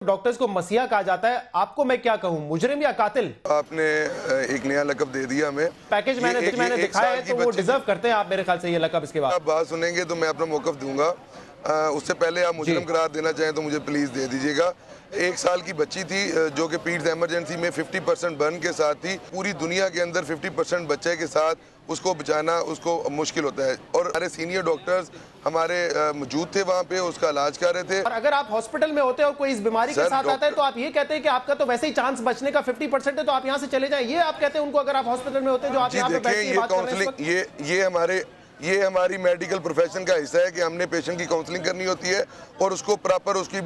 Doctors को मसीहा कहा जाता है, आपको मैं क्या कहूं, मुजरिम या कातिल? आपने एक नया लकब दे दिया हमें। पैकेज मैंने दिखाया है तो वो डिजर्व करते हैं आप मेरे ख्याल से ये लकब। इसके बाद आप बात सुनेंगे तो मैं अपना मौकफ दूंगा। उससे पहले आप मुजरिम करार देना चाहें तो मुझे प्लीज दे दीजिएगा। 1 साल की बच्ची थी जो कि पीड्स इमरजेंसी में 50% बर्न के साथ थी। पूरी दुनिया के अंदर 50% बच्चे के साथ उसको बचाना उसको मुश्किल होता है, और हमारे सीनियर डॉक्टर्स हमारे मौजूद थे वहाँ पे, उसका इलाज कर रहे थे। और अगर आप हॉस्पिटल में होते और कोई इस बीमारी के साथ आता है तो आप ये कहते हैं कि आपका तो वैसे ही चांस बचने का 50% है तो आप यहाँ से चले जाएं, ये आप कहते हैं उनको अगर आप हॉस्पिटल में होते जो आप यहाँ पे बैठ के बात कर रहे हैं? ये हमारी मेडिकल प्रोफेशन का हिस्सा है कि हमने पेशेंट की काउंसलिंग करनी होती है और उसको प्रॉपर उसके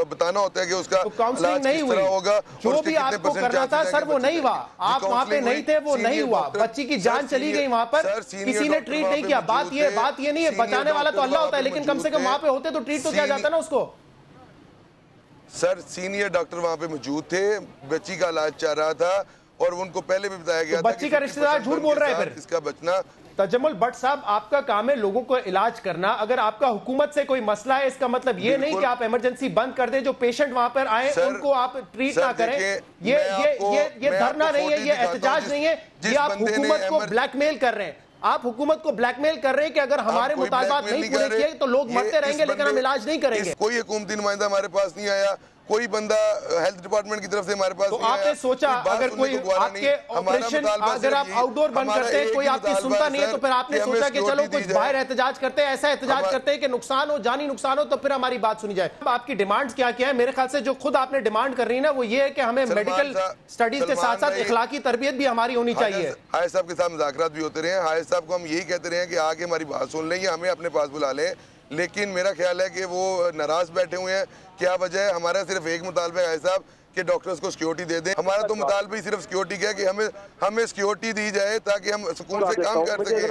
बताना होता है कि उसका काउंसलिंग नहीं हुई होगा, जो भी आपको करना था सर वो नहीं हुआ, आप वहाँ पे नहीं थे, वो नहीं हुआ, बच्ची की जान चली गई वहाँ पर, किसी ने ट्रीट नहीं किया। बात ये नहीं है, बचाने वाला तो अल्लाह होता है, लेकिन कम से कम वहाँ पे होते तो ट्रीट तो किया जाता ना उसको। सर सीनियर डॉक्टर वहाँ पे मौजूद थे, बच्ची का इलाज चल रहा था और उनको पहले भी बताया गया था बच्ची का रिश्तेदार झूठ बोल रहा है फिर इसका बचना। तजम्मुल भट्ट साहब, आपका काम है लोगों को इलाज करना। अगर आपका हुकूमत से कोई मसला है, इसका मतलब ये नहीं कि आप इमरजेंसी बंद कर दें, जो पेशेंट वहां पर आए उनको आप ट्रीट ना करें। ये धरना नहीं है, ये एहतजाज नहीं है, ये आप हुकूमत को ब्लैकमेल कर रहे हैं। आप हुकूमत को ब्लैकमेल कर रहे हैं कि अगर हमारे मुतालबात नहीं पूरे किए तो लोग मरते रहेंगे लेकिन हम इलाज नहीं करेंगे। कोई हुकूमती नुमाइंदा हमारे पास नहीं आया, कोई बंदा हेल्थ डिपार्टमेंट की तरफ से हमारे पास तो आपने सोचा अगर कोई आपके ऑपरेशन, अगर आप आउटडोर बंद करते हैं, कोई आपकी सुनता नहीं है, तो फिर आपने सोचा कि चलो कुछ बाहर एहतजाज करते हैं, ऐसा एहतजाज करते हैं कि नुकसान हो, जानी नुकसान हो, तो फिर हमारी बात सुनी जाए। अब आपकी डिमांड्स क्या क्या है? मेरे ख्याल से जो खुद आपने डिमांड कर रही है ना, वो ये है कि हमें मेडिकल स्टडीज के साथ साथ इखलाकी तरबियत भी हमारी होनी चाहिए। हाय साहब के साथ मुज़ाकरात भी होते रहे, हाय साहब को हम यही कहते रहे कि आके हमारी बात सुन लें, हमें अपने पास बुला लें, लेकिन मेरा ख्याल है कि वो नाराज बैठे हुए हैं। क्या वजह है? हमारा सिर्फ एक मुतालबा है साहब कि डॉक्टर्स को सिक्योरिटी दे दें। हमारा तो मुतालबा ही सिर्फ सिक्योरिटी का है कि हमें सिक्योरिटी दी जाए ताकि हम सुकून से काम कर सकें।